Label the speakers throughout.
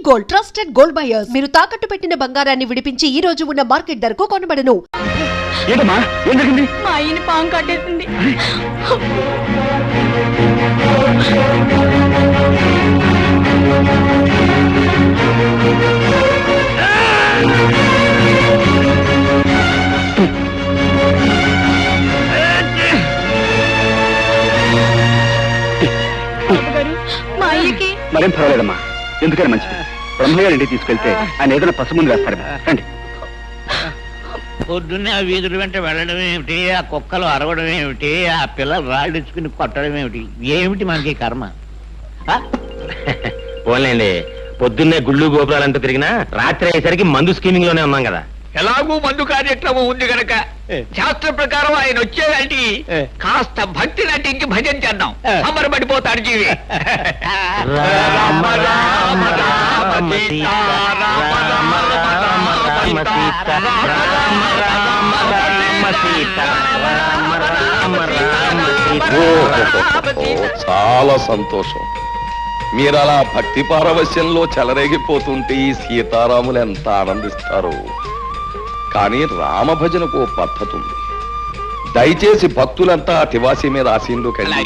Speaker 1: Gold trusted gold buyers. మీరు తాకట్టు పెట్టిన బంగారాన్ని విడిపించి ఈ రోజు ఉన్న మార్కెట్ ధరకు కొనబడను.
Speaker 2: ఏంటమ్మా ఏం జరిగింది?
Speaker 3: మా ఆయన్ని పాము కట్టేసింది. మా అయ్యకి
Speaker 2: మరేం పర్వాలేదమ్మా, ఎందుకని మంచిది. బ్రహ్మగారి ఇంటికి తీసుకెళ్తే ఆయన ఏదైనా పసుముందు వేస్తారు. రండి.
Speaker 4: పొద్దున్నే ఆ వీధుల వెంట వెళ్ళడం ఏమిటి, ఆ కుక్కలు అరవడం ఏమిటి, ఆ పిల్లలు రాళ్ళిచ్చుకుని కొట్టడం ఏమిటి, ఏమిటి మనకి కర్మ?
Speaker 5: పోలేండి, పొద్దున్నే గుళ్ళు గోపురాలంటూ తిరిగినా రాత్రి అయ్యేసరికి మందు స్కీమింగ్ లోనే ఉన్నాం కదా.
Speaker 4: ఎలాగూ మందు కార్యక్రమం ఉంది గనక శాస్త్ర ప్రకారం ఆయన వచ్చేదానికి కాస్త భక్తి నటించి భజన చేద్దాం. సంబరపడిపోతాడు జీవి. రామ రామ రామ సీతా రామ రామ రామ సీతా రామ రామ రామ సీతా రామ రామ రామ సీతా.
Speaker 6: చాలా సంతోషం. మీరు అలా భక్తి పారవశ్యంలో చెలరేగిపోతుంటే ఈ సీతారాములు ఎంత ఆనందిస్తారు. కానీ రామ భజనకు పద్ధతి ఉంది. దయచేసి భక్తులంతా తివాసి మీద ఆశీనులు కండి.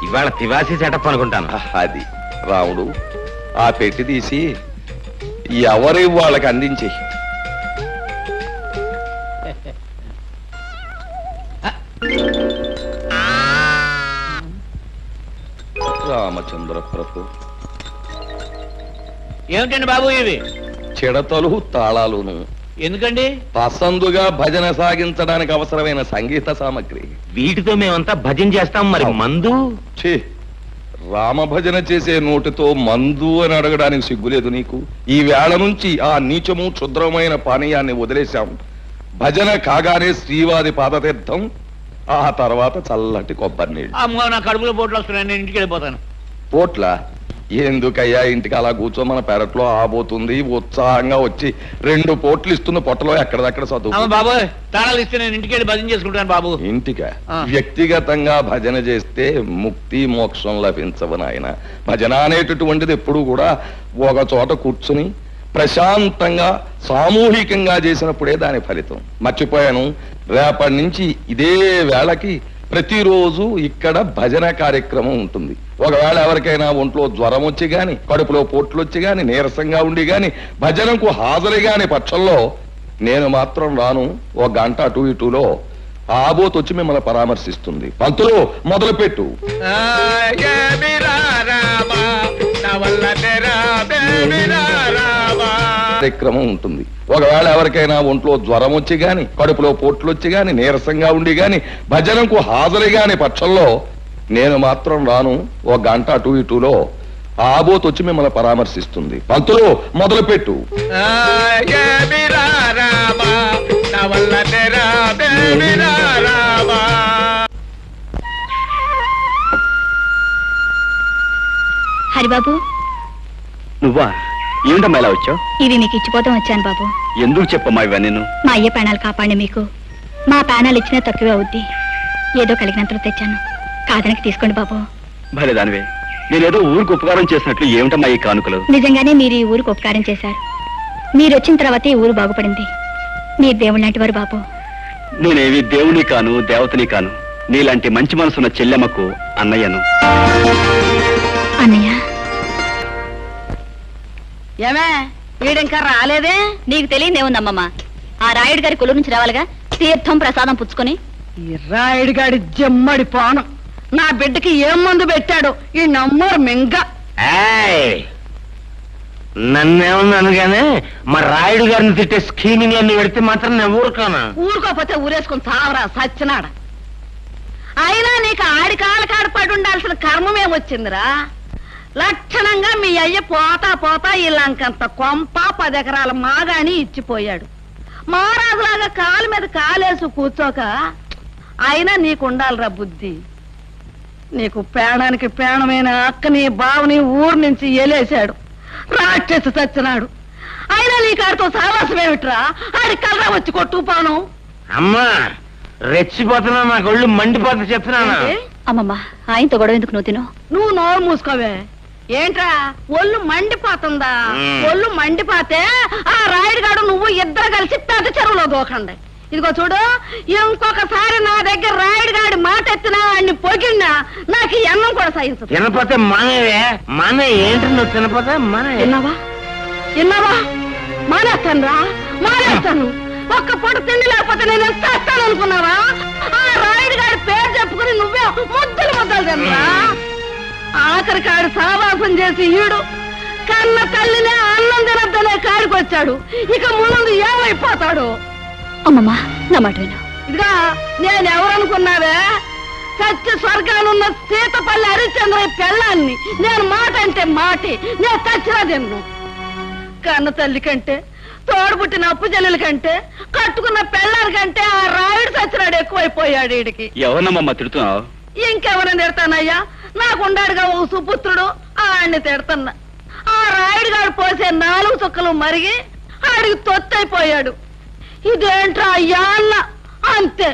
Speaker 5: ఇవాళ తివాసి సెటప్ అనుకుంటాను.
Speaker 6: అది రాముడు ఆ పెట్టి తీసి ఎవరి వాళ్ళకి అందించి. రామచంద్ర ప్రభు,
Speaker 4: ఏమిటండి బాబు ఇవి?
Speaker 6: చిడతలు తాళాలును.
Speaker 4: ఎందుకండి?
Speaker 6: పసందుగా భజన సాగించడానికి అవసరమైన సంగీత సామగ్రి.
Speaker 5: వీటితో మేమంతా భజన చేస్తాం. మరి మందు?
Speaker 6: ఛీ, రామ భజన చేసే నోటితో మందు అని అడగడానికి సిగ్గులేదు నీకు? ఈ వేళ నుంచి ఆ నీచము క్షుద్రమైన పానీయాన్ని వదిలేశాం. భజన కాగానే శ్రీవారి పాదతీర్థం, ఆ తర్వాత చల్లటి కొబ్బరి నీళ్ళు.
Speaker 4: అమ్మో, నా కడుపులో పోట్లు వస్తున్నాయి, నేను ఇంటికి వెళ్ళిపోతాను.
Speaker 6: పోట్ల ఎందుకయ్యా? ఇంటికి అలా కూర్చో, మన పెరట్లో ఆబోతుంది. ఉత్సాహంగా వచ్చి 2 పోట్లు ఇస్తున్న పొట్టలో ఎక్కడదక్కడ చదువు.
Speaker 4: బాబు తాళాలు ఇస్తే నేను ఇంటికి వెళ్ళి భజన చేసుకుంటాను బాబు.
Speaker 6: ఇంటికా? వ్యక్తిగతంగా భజన చేస్తే ముక్తి మోక్షం లభించవు నాయన. భజన అనేటటువంటిది ఎప్పుడు కూడా ఒక చోట కూర్చుని ప్రశాంతంగా సామూహికంగా చేసినప్పుడే దాని ఫలితం. మర్చిపోయాను, రేపటి నుంచి ఇదే వేళకి ప్రతిరోజు ఇక్కడ భజన కార్యక్రమం ఉంటుంది. ఒకవేళ ఎవరికైనా ఒంట్లో జ్వరం వచ్చి గాని, కడుపులో పోట్లు వచ్చి గాని, నీరసంగా ఉండి గాని, భజనకు హాజరు గాని పక్షంలో నేను మాత్రం రాను. 1 గంట అటు ఇటులో ఆబోత్ వచ్చి మిమ్మల్ని పరామర్శిస్తుంది. పంతులు మొదలు పెట్టు. కార్యక్రమం ఉంటుంది. ఒకవేళ ఎవరికైనా ఒంట్లో జ్వరం వచ్చి గాని, కడుపులో పోట్లు వచ్చి గాని, నీరసంగా ఉండి గాని, భజనకు హాజరు గాని పక్షంలో నేను మాత్రం రాను. 1 గంట అటు ఇటులో ఆబోత్ వచ్చి మిమ్మల్ని పరామర్శిస్తుంది. పంతులు మొదలు పెట్టు.
Speaker 3: హరిబాబు,
Speaker 2: నువ్వా? ఏమిటమ్మా ఇలా వచ్చావు?
Speaker 3: ఇవి మీకు ఇచ్చిపోతాం వచ్చాను బాబు.
Speaker 2: ఎందుకు చెప్పమ్మా ఇవన్నీ?
Speaker 3: మా అయ్య ప్రాణాలు కాపాడి మీకు. మా ప్రాణాలు ఇచ్చినా తక్కువే అవుద్ది. ఏదో కలిగినంతలో తెచ్చాను, కాదనకి తీసుకోండి బాబు.
Speaker 2: భలే దానివే, నేనేదో ఊరికి ఉపకారం చేసినట్లు ఏమిటమ్మా ఈ కానుకలు?
Speaker 3: నిజంగానే మీరు ఈ ఊరికి ఉపకారం చేశారు. మీరు వచ్చిన తర్వాత ఈ ఊరు బాగుపడింది. మీరు దేవుడు లాంటి వారు బాబు.
Speaker 2: నేనేవి దేవుని కాను, దేవతని కాను. నీలాంటి మంచి మనసున్న చెల్లెమ్మకు అన్నయ్యను.
Speaker 3: అన్నయ్య,
Speaker 7: ఏమే వీడింకా రాలేదే?
Speaker 3: నీకు తెలియదేముందమ్మమ్మ, ఆ రాయుడు గారి కొలు నుంచి రావాలిగా తీర్థం ప్రసాదం పుచ్చుకొని.
Speaker 7: ఈ రాయుడు గాడి జమ్మడి పోను. నా బిడ్డకి ఏం మందు పెట్టాడు ఈ నమ్మరు మింగ.
Speaker 5: నన్నేమన్నాను గానే మా రాయుడు గారిని తిట్టే స్కీమింగ్ అన్ని పెడితే మాత్రం నేను ఊరుకోనా?
Speaker 7: ఊరుకోపోతే ఊరేసుకుని తావరా సచ్చినాడ. అయినా నీకు ఆడి కాళ్ళ పడి ఉండాల్సిన కర్మమేమొచ్చిందిరా? లక్షణంగా మీ అయ్య పోతా పోతా ఇలాంకంత కొంప 10 ఎకరాల మాగాని ఇచ్చిపోయాడు. మహారాజులాగా కాలు మీద కాలేసు కూర్చోక అయినా నీకుండాలిరా బుద్ధి. నీకు ప్రాణానికి ప్రాణమైన అక్కని బావని ఊరు నుంచి ఎలేశాడు, రాక్షసి చచ్చినాడు. అయినా నీ కాడితో సావాసమేమిట్రా? ఆడి కలరా వచ్చి కొట్టుకుపోను.
Speaker 5: అమ్మా రెచ్చిపోతున్నా, నాకు ఒళ్ళు మండిపోతా చెప్తున్నాను.
Speaker 3: అమ్మమ్మ, ఆయనతో గొడవ ఎందుకు? నువ్వు తిను.
Speaker 7: నువ్వు నోరు మూసుకోవే. ఏంట్రా ఒళ్ళు మండిపోతుందా? ఒళ్ళు మండిపోతే ఆ రాయుడుగాడు నువ్వు ఇద్దరు కలిసి పెద్ద చెరువులో దూకండి. ఇదిగో చూడు, ఇంకొకసారి నా దగ్గర రాయుడుగాడి మాట ఎత్తినా అన్ని పొగిడినా నాకు ఈ అన్నం కూడా సహించదు.
Speaker 5: తినపోతే మన ఏంటి నువ్వు తినపోతే
Speaker 7: విన్నావా? మానేస్తాను. ఒక్క పూట తిండి లేకపోతే నేను ఎంత వస్తాను అనుకున్నావా? ఆ రాయుడుగాడి పేరు చెప్పుకుని నువ్వే ముద్దలు తినరా? ఆఖరికాడు సావాసం చేసి ఈడు కన్న తల్లినే అన్నం తినద్దనే కాడికి వచ్చాడు. ఇక ముందు ఏమైపోతాడు?
Speaker 3: అమ్మమ్మా నా మాట విను.
Speaker 7: ఇదిగా నేనెవరనుకున్నావే? సత్య స్వర్గానున్న సీతపల్లి హరిశ్చంద్ర పెళ్ళాన్ని. నేను మాట అంటే మాటి, నేను చచ్చినా తిన్ను. కన్న తల్లి కంటే, తోడుపుట్టిన అప్పు చెల్లెల కంటే, కట్టుకున్న పెళ్ళారి కంటే ఆ రాయుడు సచ్చినాడు ఎక్కువైపోయాడు. వీడికి
Speaker 2: ఎవరమ్మా తిడుతున్నావు?
Speaker 7: ఇంకెవరిని తిడతానయ్యా? నాకుండాడుగా ఓ సుపుత్రుడు, ఆడిని తిడతన్నా. ఆ రాయుడుగాడు పోసే 4 చుక్కలు మరిగి ఆడికి తొత్తైపోయాడు. ఇదేంట్రా అయ్యా అన్న అంతే.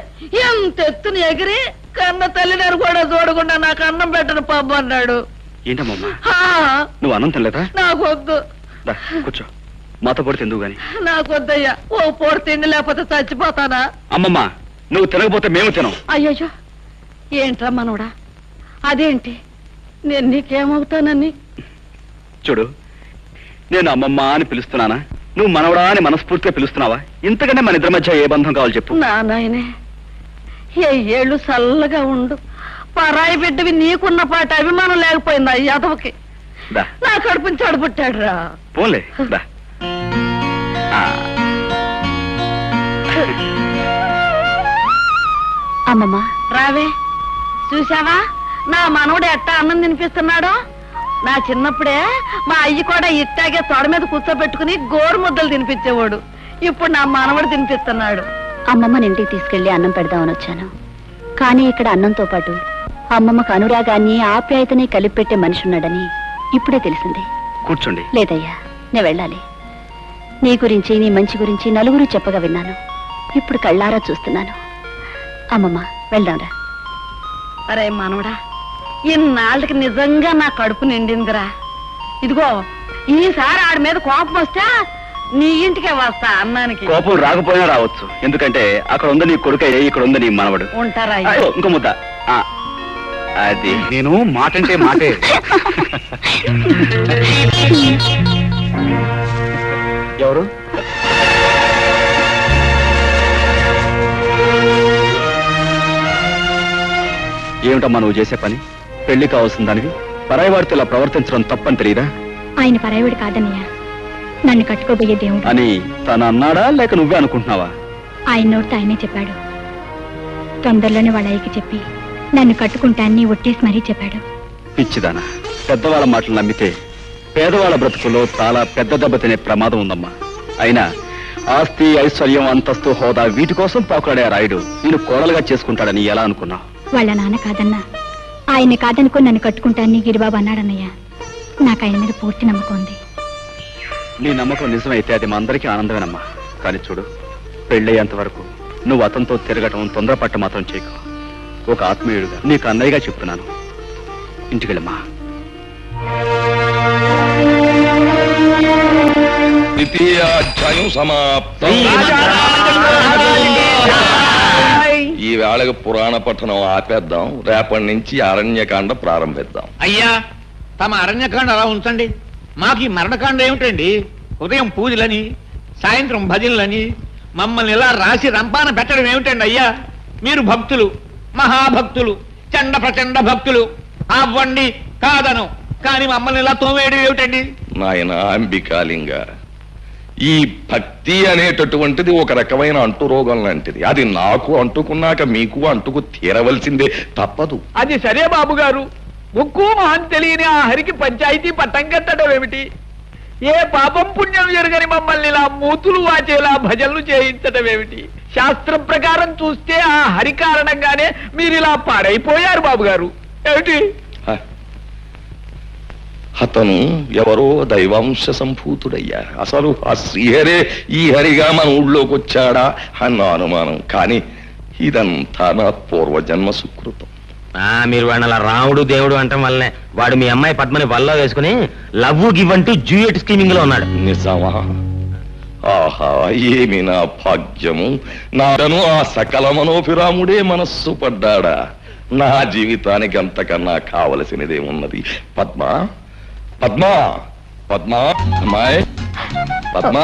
Speaker 7: ఎంత ఎత్తుని ఎగిరి కన్న తల్లిని కూడా చూడకుండా నాకు అన్నం పెట్టను పబ్బు అన్నాడు.
Speaker 2: ఏంటమ్మా నువ్వు అన్నం తినలేదా?
Speaker 7: నాకొద్దు.
Speaker 2: కూర్చో, మాతో పొడి తిందువు గాని.
Speaker 7: నాకొద్దయ్యా, ఓ పొడి తిండి లేకపోతే చచ్చిపోతానా?
Speaker 2: అమ్మమ్మా నువ్వు తినకపోతే మేము తినం.
Speaker 7: అయ్యయ్యో, ఏంట్రా మనోడా? అదేంటి, నేను నీకేమవుతానని?
Speaker 2: చూడు, నేను అమ్మమ్మ అని పిలుస్తున్నానా, నువ్వు మనవడా అని మనస్ఫూర్తిగా పిలుస్తున్నావా? ఇంతకంటే మన ఇద్దరి మధ్య ఏ బంధం కావాలి చెప్పు.
Speaker 7: నా నాయనే, ఏళ్ళు చల్లగా ఉండు. పరాయి బిడ్డవి నీకున్న పాట అభిమానం లేకపోయిందా ఈ యాదవకి? నా కడుపుని చెడబుట్టాడు రా.
Speaker 2: పోన్లే దా.
Speaker 3: అమ్మమ్మా
Speaker 7: రావే. చూసావా నా మనవడు ఎట్టా అన్నం తినిపిస్తున్నాడో? నా చిన్నప్పుడే మా అయ్యి కూడా ఇట్టాగే తొడ మీద కూర్చోబెట్టుకుని గోరు ముద్దలు తినిపించేవాడు. ఇప్పుడు నా మనవడు తినిపిస్తున్నాడు.
Speaker 3: అమ్మమ్మని ఇంటికి తీసుకెళ్లి అన్నం పెడదామని వచ్చాను. కానీ ఇక్కడ అన్నంతో పాటు అమ్మమ్మకు అనురాగాన్ని ఆప్యాయతని కలిపి పెట్టే మనిషి ఉన్నాడని ఇప్పుడే తెలిసింది.
Speaker 2: కూర్చోండి.
Speaker 3: లేదయ్యా, నేను వెళ్ళాలి. నీ గురించి, నీ మంచి గురించి నలుగురు చెప్పగా విన్నాను. ఇప్పుడు కళ్ళారా చూస్తున్నాను. అమ్మమ్మ వెళ్దాంరా.
Speaker 7: అరే మనవడా, ఇన్నాళ్ళకి నిజంగా నా కడుపు నిండిందిరా. ఇదిగో ఈసారి ఆడి మీద కోపం వస్తే నీ ఇంటికే వస్తా అన్నానికి.
Speaker 2: కోపం రాకపోయినా రావచ్చు, ఎందుకంటే అక్కడ ఉంది నీ కొడుకయ్యే, ఇక్కడ ఉంది నీ మనవడు.
Speaker 7: ఉంటారా?
Speaker 2: ఇంకో ముద్ద. అది నేను మాటంటే మాటే. ఎవరు? ఏమిటమ్మా నువ్వు చేసే పని? పెళ్లి కావాల్సిన దానివి పరాయి వాడితో ఇలా ప్రవర్తించడం తప్పని తెలియదా?
Speaker 3: ఆయన పరాయివాడు కాదన్నయ్య, నన్ను కట్టుకోబోయే దేవుడు
Speaker 2: అని తను అన్నాడా లేక నువ్వే అనుకుంటున్నావా?
Speaker 3: ఆయన నోటితో ఆయనే చెప్పాడు. తొందరలోనే వాళ్ళ అయ్యకి చెప్పి నన్ను కట్టుకుంటాన్ని ఒట్టేసి మరీ చెప్పాడు.
Speaker 2: పిచ్చిదానా, పెద్దవాళ్ళ మాటలు నమ్మితే పేదవాళ్ళ బ్రతుకుల్లో చాలా పెద్ద దెబ్బ తినే ప్రమాదం ఉందమ్మా. అయినా ఆస్తి, ఐశ్వర్యం, అంతస్తు, హోదా వీటి కోసం పాకులాడే రాయుడు నేను కోడలుగా చేసుకుంటాడని ఎలా అనుకున్నావు?
Speaker 3: వాళ్ళ నాన్న కాదన్నా, ఆయన్ని కాదనుకో నన్ను కట్టుకుంటాన్ని గిరిబాబు అన్నాడన్నయ్య. నాకు ఆయన మీద పూర్తి నమ్మకం ఉంది.
Speaker 2: నీ నమ్మకం నిజమైతే అది మా అందరికీ ఆనందమేనమ్మా. కానీ చూడు, పెళ్ళయ్యేంత వరకు నువ్వు అతనితో తిరగటం, తొందరపట్ట మాత్రం చేయకు. ఒక ఆత్మీయుడుగా నీకు అన్నయ్యగా చెప్తున్నాను. ఇంటికెళ్ళమ్మా.
Speaker 6: ద్వితీయాధ్యాయం సమాప్తం. ఈ వేళకు పురాణ పఠనం ఆపేద్దాం. రేపటి నుంచి అరణ్యకాండ ప్రారంభిద్దాం.
Speaker 4: అయ్యా, తమ అరణ్యకాండ అలా ఉంచండి. మాకు ఈ మరణకాండ ఏమిటండి? ఉదయం పూజలని, సాయంత్రం భజనలని మమ్మల్ని ఇలా రాసి రంపాన పెట్టడం ఏమిటండి అయ్యా? మీరు భక్తులు, మహాభక్తులు, చండ ప్రచండ భక్తులు. అవ్వండి కాదను, కానీ మమ్మల్ని ఇలా తోమేయడం ఏమిటండి?
Speaker 6: నాయన అంబికాలింగ, ఈ భక్తి అనేటటువంటిది ఒక రకమైన అంటురోగం లాంటిది. అది నాకు అంటుకున్నాక మీకు అంటుకు తీరవలసిందే, తప్పదు.
Speaker 4: అది సరే బాబు గారు, ముక్కు మహం తెలియని ఆ హరికి పంచాయతీ పట్టం కట్టడం ఏమిటి? ఏ పాపం పుణ్యం జరగని మమ్మల్ని ఇలా మూతులు వాచేలా భజనలు చేయించడం ఏమిటి? శాస్త్రం ప్రకారం చూస్తే ఆ హరి కారణంగానే మీరు ఇలా పాడైపోయారు బాబు గారు. ఏమిటి?
Speaker 6: అతను ఎవరో దైవాంశ సంభూతుడయ్యా. అసలు ఆ శ్రీహరే ఈ హరిగా మన ఊళ్ళోకి వచ్చాడా అన్న అనుమానం. కానీ ఇదంతా నా పూర్వజన్మ సుకృతం.
Speaker 5: మీరు వాడిని అలా రాముడు దేవుడు అంటాం వల్లనే వాడు మీ అమ్మాయి పద్మని వల్ల వేసుకుని లవ్ గివ్ అంటూ డ్యూయట్ స్కీమింగ్ లో ఉన్నాడు.
Speaker 6: నిజమా? ఆహా, ఏమి నా భాగ్యము! నాడను ఆ సకల మనోభిరాముడే మనస్సు పడ్డాడా? నా జీవితానికి అంతకన్నా కావలసినదేమున్నది? పద్మ, పద్మ, పద్మ, అమ్మాయి పద్మ,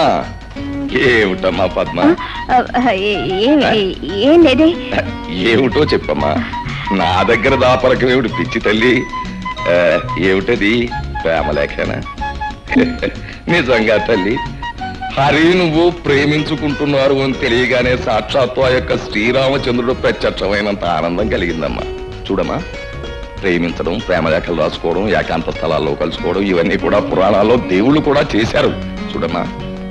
Speaker 6: ఏమిటమ్మా పద్మ?
Speaker 3: ఏం లేదే.
Speaker 6: ఏమిటో చెప్పమ్మా. నా దగ్గర దాపరకం ఏమిటి పిచ్చి తల్లి? ఏమిటది? ప్రేమలేఖనా? నిజంగా తల్లి, హరి నువ్వు ప్రేమించుకుంటున్నారు అని తెలియగానే సాక్షాత్తు ఆ యొక్క శ్రీరామచంద్రుడు ప్రత్యక్షమైనంత ఆనందం కలిగిందమ్మా. చూడమ్మా, ప్రేమించడం, ప్రేమలేఖలు రాసుకోవడం, ఏకాంత స్థలాల్లో కలుసుకోవడం, ఇవన్నీ కూడా పురాణాల్లో దేవుళ్ళు కూడా చేశారు. చూడమ్మా,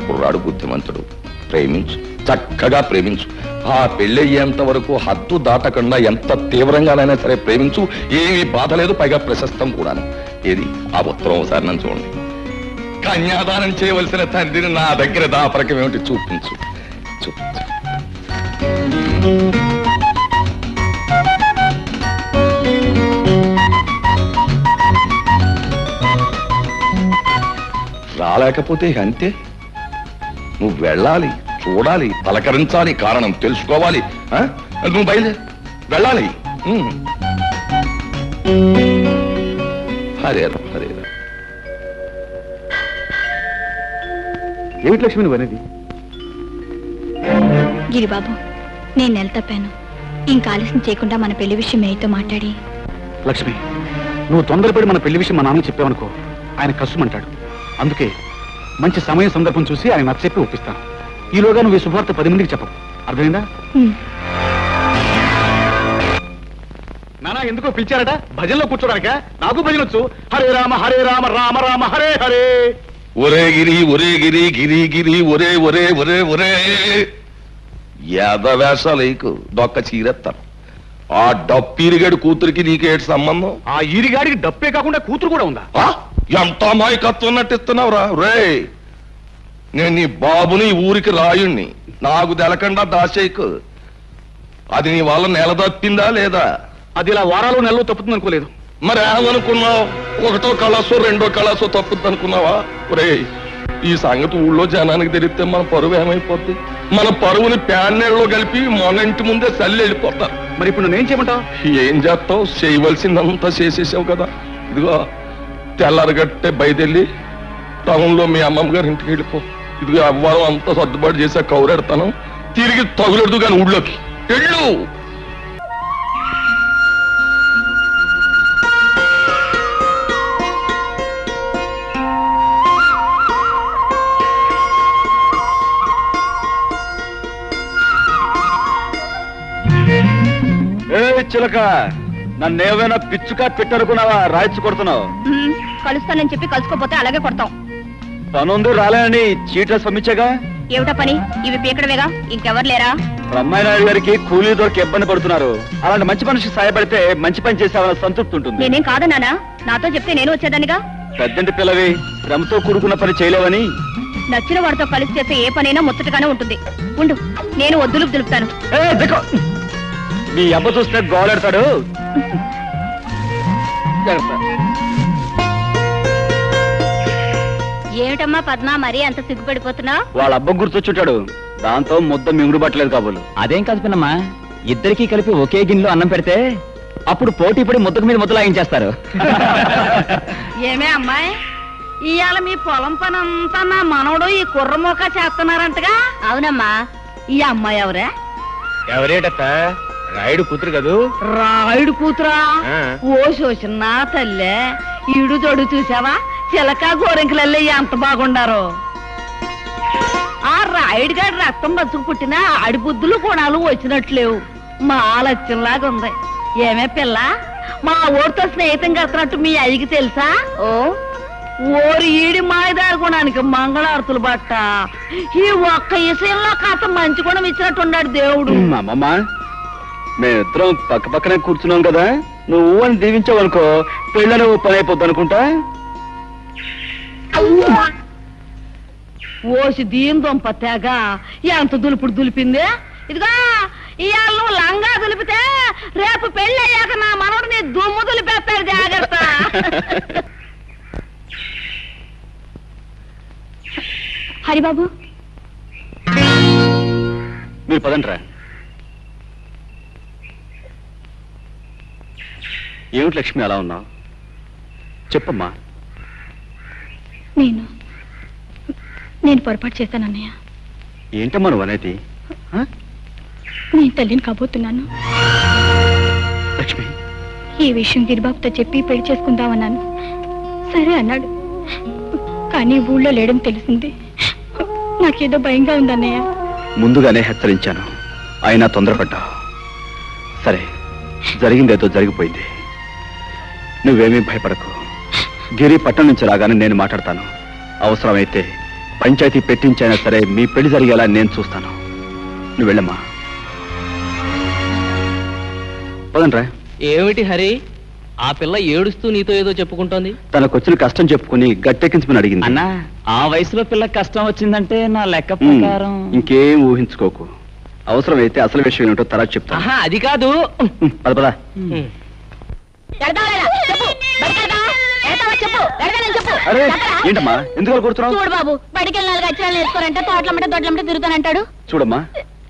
Speaker 6: కుర్రాడు బుద్ధిమంతుడు, ప్రేమించు, చక్కగా ప్రేమించు. ఆ పెళ్ళయ్యేంత వరకు హద్దు దాటకుండా ఎంత తీవ్రంగానైనా సరే ప్రేమించు. ఏమీ బాధ లేదు, పైగా ప్రశస్తం కూడాను. ఏది ఆ ఉత్తరం ఒకసారి నన్ను చూడండి. కన్యాదానం చేయవలసిన తండ్రిని నా దగ్గర దాపరకం ఏమిటి? చూపించు, చూపించు. రాలేకపోతే అంతే. నువ్వు వెళ్ళాలి, చూడాలి, పలకరించాలి, కారణం తెలుసుకోవాలి. నువ్వు బయలుదేరి వెళ్ళాలి. హరే హరే.
Speaker 2: ఏమిటి లక్ష్మి నువ్వు అనేది?
Speaker 3: గిరిబాబు, నేను నెల తప్పాను. ఇంకా ఆలస్యం చేయకుండా మన పెళ్లి విషయం మేయతో మాట్లాడి.
Speaker 2: లక్ష్మి, నువ్వు తొందరపడి మన పెళ్లి విషయం మా నాన్నకి చెప్పావనుకో, ఆయన కష్టమంటాడు. అందుకే మంచి సమయం సందర్భం చూసి ఆయన నచ్చచెప్పి ఒప్పిస్తాను. ఈలోగా నువ్వు ఈ శుభార్త 10 మందికి చెప్పవు. అర్థమైందా? నానా ఎందుకో పిలిచారట? భజనలో కూర్చోడానిక? నాకు భజనొచ్చు. హరే రామ హరే రామ రామ రామ హరే హరే.
Speaker 6: ఒరే గిరి, ఒరే గిరి, గిరి గిరి, ఒరే ఒరే ఒరే ఒరే. యాదవేషాలకు దొక్క చీరెత్తాను. ఆ డప్పిరిగాడి కూతురికి నీకేటి సంబంధం?
Speaker 2: ఆ ఈరిగాడికి డప్పే కాకుండా కూతురు కూడా ఉందా?
Speaker 6: ఎంత అమాయకత్వం నటిస్తున్నావురా రే. నేను నీ బాబుని ఊరికి రాయుణ్ణి, నాకు తెలకుండా దాసేకు. అది నీ వల్ల నెల తప్పిందా లేదా?
Speaker 2: అది ఇలా వారాలు నెలలో తప్పుతుంది అనుకోలేదు.
Speaker 6: మరి ఏమనుకున్నావు? ఒకటో కళాసో రెండో కళాసో తప్పుద్ది అనుకున్నావా? రే, ఈ సంగతి ఊళ్ళో జనానికి తెలిస్తే మన పరువు ఏమైపోద్ది? మన పరువుని ప్యాన్నెళ్ళలో కలిపి మన ఇంటి ముందే చల్లి వెళ్ళిపోతారు.
Speaker 2: మరి ఇప్పుడు నేనేం చేయమంటావు?
Speaker 6: ఏం చేస్తావు? చేయవలసిందంతా చేసేసావు కదా. ఇదిగో తెల్లారగట్టే బయదెళ్ళి టౌన్ లో మీ అమ్మమ్మ గారి ఇంటికి వెళ్ళిపో. ఇదిగో అవ్వారం అంతా సర్దుబాటు చేసా, కౌరెడతాను. తిరిగి తగులెడదు కానీ ఊళ్ళోకి వెళ్ళు.
Speaker 2: చిలక, నన్నేమైనా పిచ్చుకా పెట్టనుకున్నావా? రాయిచ్చు కొడుతున్నావు.
Speaker 3: కలుస్తానని చెప్పి కలుసుకోపోతే అలాగే కొడతాం.
Speaker 2: తనుందు రాలేని చీట్లెస్ పంపించాగా.
Speaker 3: ఏమిటా పని? ఇవి పీకడమేగా, ఇంకెవరు లేరా?
Speaker 2: బ్రహ్మయ్య నాయుడు గారికి కూలీ దొరికి ఇబ్బంది పడుతున్నారు. అలాంటి మంచి మనిషికి సాయపడితే మంచి పని చేసావన్న సంతృప్తి ఉంటుంది.
Speaker 3: నేనేం కాదన్నానా? నాతో చెప్తే నేను వచ్చేదానిగా.
Speaker 2: పెద్దంటి పిల్లవి, శ్రమతో కూడుకున్న పని చేయలేవని.
Speaker 3: నచ్చిన వాడితో కలిసి చేస్తే ఏ పనైనా ముచ్చటగానే ఉంటుంది. ఉండు, నేను వద్దులు దులుపుతాను.
Speaker 2: మీ అబ్బ చూస్తే గోలెడతాడు.
Speaker 3: ఏమిటమ్మా పద్మ, మరీ అంత సిగ్గుపడిపోతున్నావు?
Speaker 2: వాళ్ళ అబ్బ గుర్తొచ్చుంటాడు, దాంతో ముద్ద మింగుడు పట్టలేదు కాబోలు.
Speaker 8: అదేం కాదు పిన్నమ్మా, ఇద్దరికి కలిపి ఒకే గిన్నెలో అన్నం పెడితే అప్పుడు పోటీ పడి ముద్దకు మీద ముద్ద లాగించేస్తారు.
Speaker 7: ఏమే అమ్మాయి, ఇవాళ మీ పొలం పని అంతా నా మనవడు ఈ కుర్రమోక చేస్తున్నారంటగా?
Speaker 3: అవునమ్మా.
Speaker 7: ఈ అమ్మాయి ఎవరే?
Speaker 5: ఎవరేటత్త? రాయుడు కూతురు కదూ.
Speaker 7: రాయుడు కూతురా? ఓ శోషన్న తల్లే, ఈడు జోడు చూసావా? చిలక గోరింకలల్లే ఎంత బాగుండారో. ఆ రాయుడు గారి రక్తం బతుకు పుట్టిన ఆడి బుద్ధులు గుణాలు వచ్చినట్లేవు. మా లక్ష్యంలాగా ఉంది. ఏమే పిల్ల, మా ఊరితో స్నేహితం కడుతున్నట్టు మీ అయ్యకి తెలుసా? ఓ ఓరి ఈడి మాయదారి గుణానికి మంగళారతులు బట్ట. ఈ ఒక్క విషయంలో కాస్త మంచి గుణం ఇచ్చినట్టున్నాడు దేవుడు.
Speaker 2: అమ్మమ్మ, మేమిద్దరం పక్క పక్కనే కూర్చున్నాం కదా, నువ్వు అని దీవించావనుకో పెళ్ళని పని అయిపోద్ది అనుకుంటా.
Speaker 7: ఓసి దీని దొంప తెగ ఎంత దులుపుడు దులిపిందే. ఇదిగో ఇవాళ నువ్వు లంగా దులిపితే రేపు పెళ్లి అయ్యాక నా మనవడిని దుమ్ము దులిపేస్తాడు, జాగ్రత్త.
Speaker 3: హరిబాబు,
Speaker 2: మీరు పదండ్రా. ఏమిటి లక్ష్మి అలా ఉన్నావు? చెప్పమ్మా.
Speaker 3: నేను పొరపాటు చేశాను అన్నయ్య.
Speaker 2: ఏంటమ్మా నువ్వు అనేది?
Speaker 3: నేను తల్లిని కాబోతున్నాను.
Speaker 2: లక్ష్మి,
Speaker 3: ఈ విషయం గిరిబాబుతో చెప్పి పెళ్లి చేసుకుందామన్నాను. సరే అన్నాడు. కానీ ఊళ్ళో లేడని తెలిసింది. నాకేదో భయంగా ఉందన్నయ్య.
Speaker 2: ముందుగానే హెచ్చరించాను, అయినా తొందరపడ్డావు. సరే, జరిగిందేదో జరిగిపోయింది. నువ్వేమీ భయపడకు. గిరి పట్టణం నుంచి రాగానే నేను మాట్లాడతాను. అవసరమైతే పంచాయతీ పెట్టించైనా సరే మీ పెళ్లి జరిగేలా నేను చూస్తాను. నువ్వు వెళ్ళమ్మా. పదండ్రా.
Speaker 9: ఏమిటి హరి, ఆ పిల్ల ఏడుస్తూ నీతో ఏదో చెప్పుకుంటోంది?
Speaker 2: తనకొచ్చిన కష్టం చెప్పుకుని గట్టెక్కించమని అడిగింది.
Speaker 8: అన్నా, ఆ వయసులో పిల్లకి కష్టం వచ్చిందంటే నా లెక్క ప్రకారం
Speaker 2: ఇంకేం ఊహించుకోకు. అవసరమైతే అసలు విషయం ఏమిటో తర్వాత చెప్తాను.
Speaker 9: ఆహా, అది కాదు.
Speaker 2: పద పద. అరే ఏంటమ్మా, ఎందుకు కూర్చున్నావు?
Speaker 3: చూడు బాబు, బడికి వెళ్ళి 4 అక్షరాలు నేర్చుకోరంటే తోటలమ్మటే తిరుగుతానంటాడు.
Speaker 2: చూడమ్మా,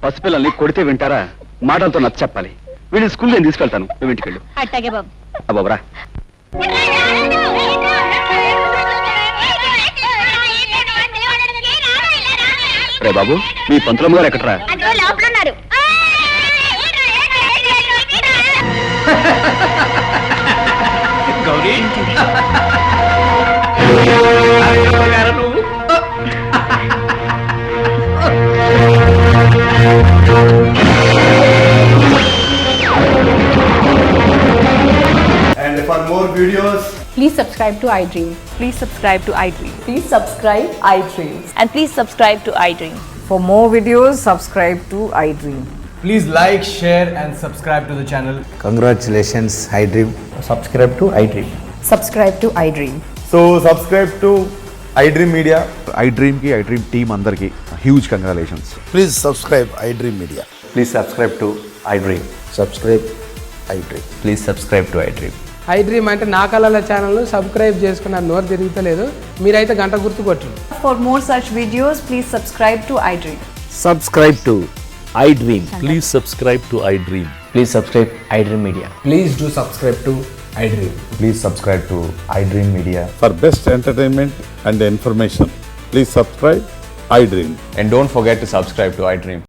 Speaker 2: పసిపిల్లల్ని కొడితే వింటారా? మాటలతో నచ్చ చెప్పాలి. వీడిని స్కూల్ నేను తీసుకెళ్తాను, నువ్వు ఇంటికి వెళ్ళు.
Speaker 3: అట్టాగే బాబు.
Speaker 2: అబ్బాబరా. రే బాబు, మీ పంతులమ్మ గారు ఎక్కడరా?
Speaker 3: లోపల ఉన్నారు.
Speaker 4: గౌరీ, నువ్వు
Speaker 10: And for more videos,
Speaker 11: please subscribe to iDream.
Speaker 12: Please subscribe to iDream.
Speaker 11: Please subscribe iDream.
Speaker 12: And please subscribe to iDream.
Speaker 11: For more videos, subscribe to iDream.
Speaker 10: please like, share and subscribe to the channel.
Speaker 13: Congratulations, iDream. Subscribe to iDream.
Speaker 11: Subscribe to iDream.
Speaker 10: So subscribe to iDream Media.
Speaker 13: iDream ki iDream team andarki huge congratulations.
Speaker 14: Please subscribe iDream Media.
Speaker 13: Please subscribe to iDream.
Speaker 14: Subscribe iDream.
Speaker 13: Please subscribe to iDream.
Speaker 11: iDream అంటే నా కళల channel subscribe చేసుకున్న నోరు తిరుగుతలేదు. మీరైతే గంట గుర్తు కొట్టండి. For more such videos, please subscribe to iDream.
Speaker 13: Subscribe to iDream.
Speaker 14: Please subscribe to iDream.
Speaker 13: Please subscribe iDream Media.
Speaker 10: Please do subscribe to iDream.
Speaker 13: Please subscribe to iDream Media.
Speaker 14: For best entertainment and information, please subscribe iDream.
Speaker 13: And don't forget to subscribe to iDream.